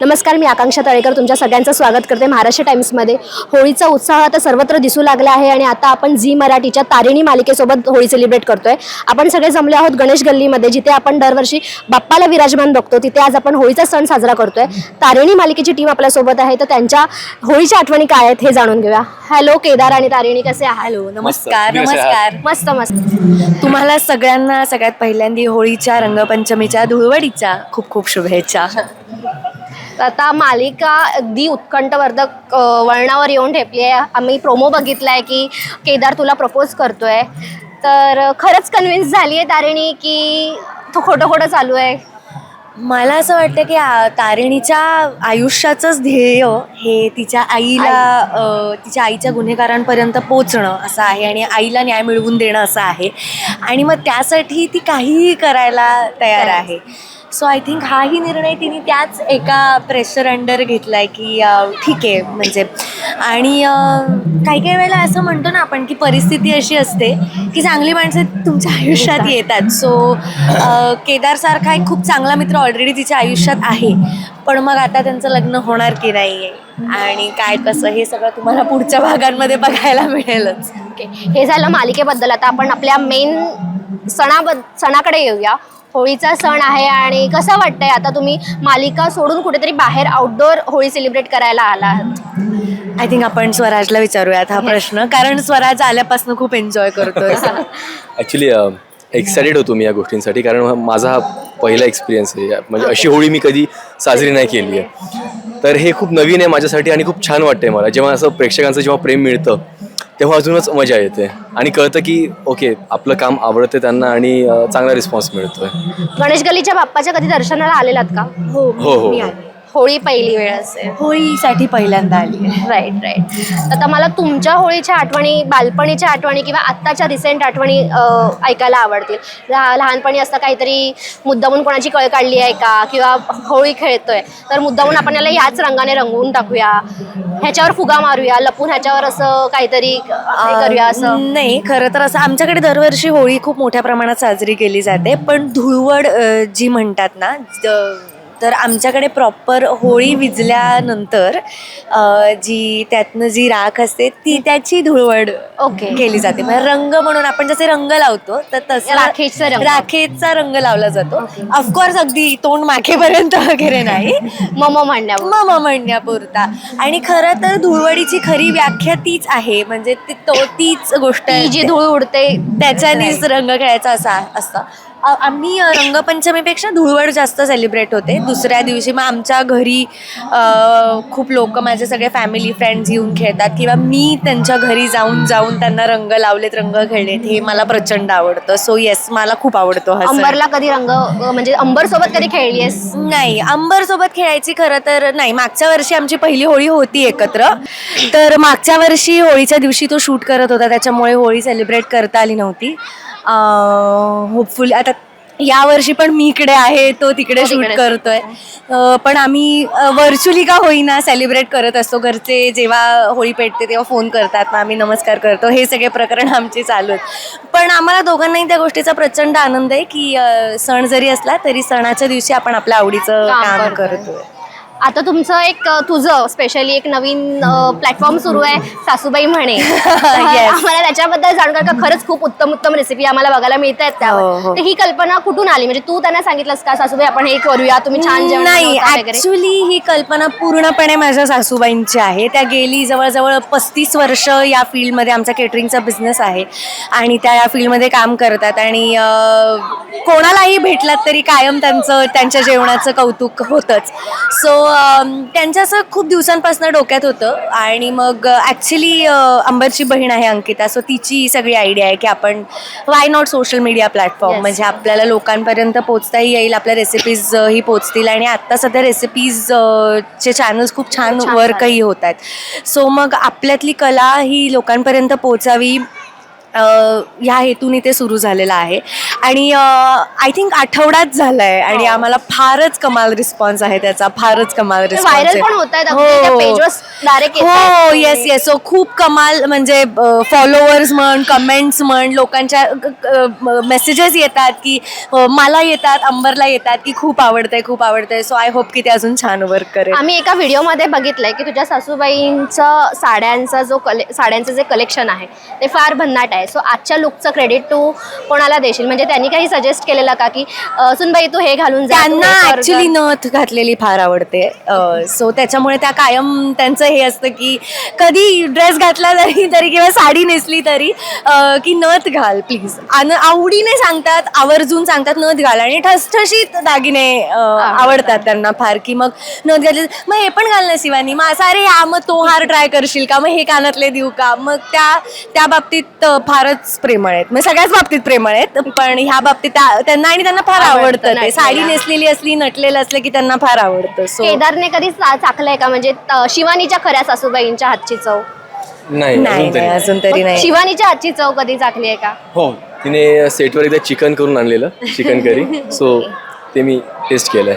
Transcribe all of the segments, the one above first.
नमस्कार, मी आकांक्षा तळेकर तुमच्या सगळ्यांचं स्वागत करते महाराष्ट्र टाइम्समध्ये. होळीचा उत्साह आता सर्वत्र दिसू लागला आहे आणि आता आपण झी मराठीच्या तारिणी मालिकेसोबत होळी सेलिब्रेट करतोय. आपण सगळे जमले आहोत गणेश गल्लीमध्ये, जिथे आपण दरवर्षी बाप्पाला विराजमान बघतो. तिथे आज आपण होळीचा सण साजरा करतोय. तारिणी मालिकेची टीम आपल्यासोबत आहे, तर त्यांच्या होळीच्या आठवणी काय आहेत हे जाणून घेऊया. हॅलो केदार आणि तारिणी, कसे आहात? हॅलो, नमस्कार. नमस्कार. मस्त मस्त. तुम्हाला सगळ्यांना सगळ्यात पहिल्यांदा होळीच्या रंगपंचमीच्या धुळवडीच्या खूप खूप शुभेच्छा. आता मालिका अगदी उत्कंठवर्धक वळणावर येऊन ठेपली आहे. आम्ही प्रोमो बघितलाय की केदार तुला प्रपोज करतोय, तर खरंच कन्व्हिन्स झाली आहे तारिणी की तो खोटं चालू आहे? मला असं वाटतं की तारिणीच्या आयुष्याचंच ध्येय हे तिच्या तिच्या आईच्या गुन्हेगारांपर्यंत पोचणं असं आहे आणि आईला न्याय मिळवून देणं असं आहे. आणि मग त्यासाठी ती काहीही करायला तयार आहे. सो आय थिंक हाही निर्णय तिने त्याच एका प्रेशर अंडर घेतला आहे की ठीक आहे म्हणजे. आणि काही वेळेला असं म्हणतो ना आपण की परिस्थिती अशी असते की चांगली माणसं तुमच्या आयुष्यात येतात. सो केदारसारखा एक खूप चांगला मित्र ऑलरेडी तिच्या आयुष्यात आहे, पण मग आता त्यांचं लग्न होणार की नाही आहे आणि काय कसं हे सगळं तुम्हाला पुढच्या भागांमध्ये बघायला मिळेलच. ओके, हे झालं मालिकेबद्दल. आता आपण आपल्या मेन सणाकडे येऊया. होळीचा सण आहे आणि कसं वाटतंय आता तुम्ही मालिका सोडून कुठेतरी बाहेर आउटडोअर होळी सेलिब्रेट करायला आलात? आय थिंक आपण स्वराजला विचारूयात हा प्रश्न, कारण स्वराज आल्यापासून खूप एन्जॉय करतोय. ॲक्च्युली एक्सायटेड होतो मी या गोष्टींसाठी, कारण माझा हा पहिला एक्सपिरियन्स आहे. म्हणजे अशी होळी मी कधी साजरी नाही केली आहे, तर हे खूप नवीन आहे माझ्यासाठी आणि खूप छान वाटतंय मला. जेव्हा असं प्रेक्षकांचं जेव्हा प्रेम मिळतं तेव्हा अजूनच मजा येते आणि कळतं की ओके, आपलं काम आवडतं त्यांना आणि चांगला रिस्पॉन्स मिळतोय. गणेश गल्लीच्या बाप्पाच्या कधी दर्शनाला आलेलात का? हो हो. मी आले. होळी पहिली वेळ असेल. होळीसाठी पहिल्यांदा आली. राईट. आता मला तुमच्या होळीच्या आठवणी, बालपणीच्या आठवणी किंवा आत्ताच्या रिसेंट आठवणी ऐकायला आवडतील. लहानपणी असं काहीतरी मुद्दामून कोणाची कळ काढली आहे का, किंवा होळी खेळतोय तर मुद्दामून आपण याला ह्याच रंगाने रंगवून टाकूया, ह्याच्यावर फुगा मारूया, लपून ह्याच्यावर असं काहीतरी करूया असं? नाही, खरं तर असं आमच्याकडे दरवर्षी होळी खूप मोठ्या प्रमाणात साजरी केली जाते, पण धुळवड जी म्हणतात ना, तर आमच्याकडे प्रॉपर होळी विझल्यानंतर जी त्यातनं जी राख असते ती त्याची धुळवड केली जाते. म्हणजे रंग म्हणून आपण जसे रंग लावतो तर तसं राखेचा रंग लावला जातो. ऑफकोर्स अगदी तोंड माखेपर्यंत वगैरे नाही, मम म्हणण्यापुरता. आणि खरं तर धुळवडीची खरी व्याख्या तीच आहे, म्हणजे तीच गोष्ट जी धूळ उडते त्याच्यानेच रंग खेळायचा असा असतं. आम्ही रंगपंचमीपेक्षा धुळवड जास्त सेलिब्रेट होते दुसऱ्या दिवशी. मग आमच्या घरी खूप लोक, माझे सगळे फॅमिली फ्रेंड्स येऊन खेळतात किंवा मी त्यांच्या घरी जाऊन त्यांना रंग लावलेत, रंग खेळलेत, हे मला प्रचंड आवडतं. सो येस, मला खूप आवडतो हा. अंबरला कधी रंग, म्हणजे अंबर सोबत कधी खेळली आहेस? नाही, अंबर सोबत खेळायची खरं तर नाही. मागच्या वर्षी आमची पहिली होळी होती एकत्र, तर मागच्या वर्षी होळीच्या दिवशी तो शूट करत होता, त्याच्यामुळे होळी सेलिब्रेट करता आली नव्हती. होपफुली आता यावर्षी पण मी इकडे आहे, तो तिकडे शूट करतोय, पण आम्ही व्हर्च्युअली का होईना सेलिब्रेट करत असतो. घरचे जेव्हा होळी पेटते तेव्हा फोन करतात, मग आम्ही नमस्कार करतो, हे सगळे प्रकरण आमचे चालू आहेत. पण आम्हाला दोघांनाही त्या गोष्टीचा प्रचंड आनंद आहे की सण जरी असला तरी सणाच्या दिवशी आपण आपल्या आवडीचं काम करतोय. आता तुमचं तुझं स्पेशली एक नवीन प्लॅटफॉर्म सुरू आहे, सासूबाई म्हणे. आम्हाला त्याच्याबद्दल जाणकार का? खरंच खूप उत्तम रेसिपी आम्हाला बघायला मिळत आहेत त्यावर. तर ही कल्पना कुठून आली? म्हणजे तू त्यांना सांगितलंस का सासूबाई आपण हे करूया, तुम्ही छान जेवण? नाही, ऍक्च्युली ही कल्पना पूर्णपणे माझ्या सासूबाईंची आहे. त्या गेली जवळजवळ 35 वर्ष या फील्डमध्ये, आमचा केटरिंगचा बिझनेस आहे आणि त्या या फील्डमध्ये काम करतात. आणि कोणालाही भेटलात तरी कायम त्यांच्या जेवणाचं कौतुक होतंच. सो त्यांच्या असं खूप दिवसांपासून डोक्यात होतं. आणि मग ॲक्च्युली अंबरची बहीण आहे अंकिता, सो तिची सगळी आयडिया आहे की आपण why not social media platform, म्हणजे आपल्याला लोकांपर्यंत पोचताही येईल, आपल्या रेसिपीज ही पोचतील. आणि आत्ता सध्या रेसिपीजचे चॅनल्स खूप छान वर्कही होत आहेत. सो मग आपल्यातली कला ही लोकांपर्यंत पोचावी ह्या हेतूने ते सुरू झालेलं आहे आणि आय थिंक आठवडाच झालाय आणि आम्हाला फारच कमाल रिस्पॉन्स आहे त्याचा, फारच कमाल व्हायरल पण होत आहेत पेजवर डायरेक्ट. हो येस येस. सो खूप कमाल म्हणजे फॉलोअर्स म्हण, कमेंट्स म्हण, लोकांच्या मेसेजेस येतात की मला येतात, अंबरला येतात की खूप आवडतंय खूप आवडतंय. सो आय होप की ते अजून छान वर्क करेल. आम्ही एका व्हिडिओमध्ये बघितलंय की तुझ्या सासूबाईंचं साड्यांचं जे कलेक्शन आहे ते फार भन्नाट आहे. सो आजच्या लुकचं क्रेडिट तू कोणाला देशील? म्हणजे त्यांनी काही सजेस्ट केलेलं का की सुनबाई तू हे घालून जा, तू त्यांना हे कर ऍक्च्युली जा? नथ घातलेली फार आवडते. सो त्याच्यामुळे त्या कायम त्यांचं हे असतं की कधी ड्रेस घातला तरी किंवा साडी नेसली तरी की नथ घाल प्लीज. आवडीने सांगतात, आवर्जून सांगतात नथ घाल आणि ठसठशीत दागिने आवडतात त्यांना फार. की मग नथ घातली मग हे पण घाल ना शिवानी, मग असं अरे या मग तो हार ट्राय करशील का, मग हे कानातले देऊ का. मग त्या बाबतीत फारच प्रेमळ आहेत, मग सगळ्याच बाबतीत प्रेमळ आहेत पण ह्या बाबतीत त्यांना फार आवडतं ते. साडी नेसलेली असली, नटलेलं असलं की त्यांना फार आवडतं. सो केदारने कधी चाखलंय का म्हणजे शिवानीच्या खऱ्या सासूबाईंच्या हातची चव? नाही अजून तरी नाही. शिवानीच्या हातची चव कधी चाखली आहे का? हो, तिने सेटवर एकदा चिकन करून आणलेलं, चिकन करी. सो ते मी टेस्ट केलंय.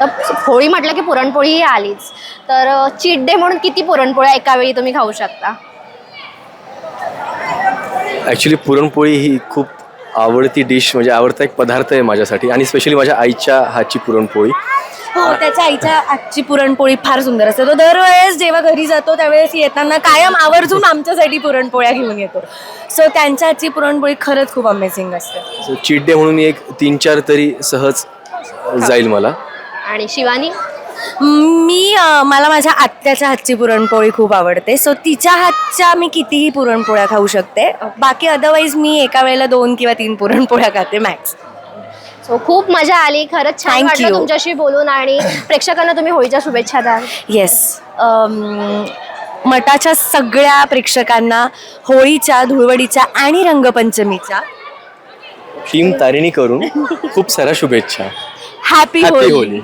तर होळी म्हटलं की पुरणपोळी ही आलीच. तर चीट डे म्हणून किती पुरणपोळ्या एका वेळी तुम्ही खाऊ शकता? ॲक्च्युली पुरणपोळी ही खूप आवडती डिश, म्हणजे आवडता एक पदार्थ आहे माझ्यासाठी आणि स्पेशली माझ्या आईच्या हातची पुरणपोळी. हो, त्याच्या आईच्या आजची पुरणपोळी फार सुंदर असते. तो दरवेळेस जेव्हा घरी जातो त्यावेळेस येताना कायम आवर्जून आमच्यासाठी पुरणपोळ्या घेऊन येतो. सो त्यांच्या आजची पुरणपोळी खरंच खूप अमेझिंग असते. सो चीट डे म्हणून एक 3-4 तरी सहज जाईल मला. आणि शिवानी? मला माझ्या आत्याच्या हातची पुरणपोळी खूप आवडते. सो तिच्या हातच्या मी कितीही पुरणपोळ्या खाऊ शकते. बाकी अदरवाईज मी एका वेळेला 2 किंवा 3 पुरणपोळ्या खाते मॅक्स. सो खूप मजा आली, खरंच छान Thank वाटलं you. तुमच्याशी बोलून आणि प्रेक्षकांना तुम्ही होळीच्या शुभेच्छा द्याल. येस. मठाच्या सगळ्या प्रेक्षकांना होळीच्या, धुळवडीच्या आणि रंगपंचमीच्या टीम तारिणी करून खूप साऱ्या शुभेच्छा. Happy happy Holi. होळी.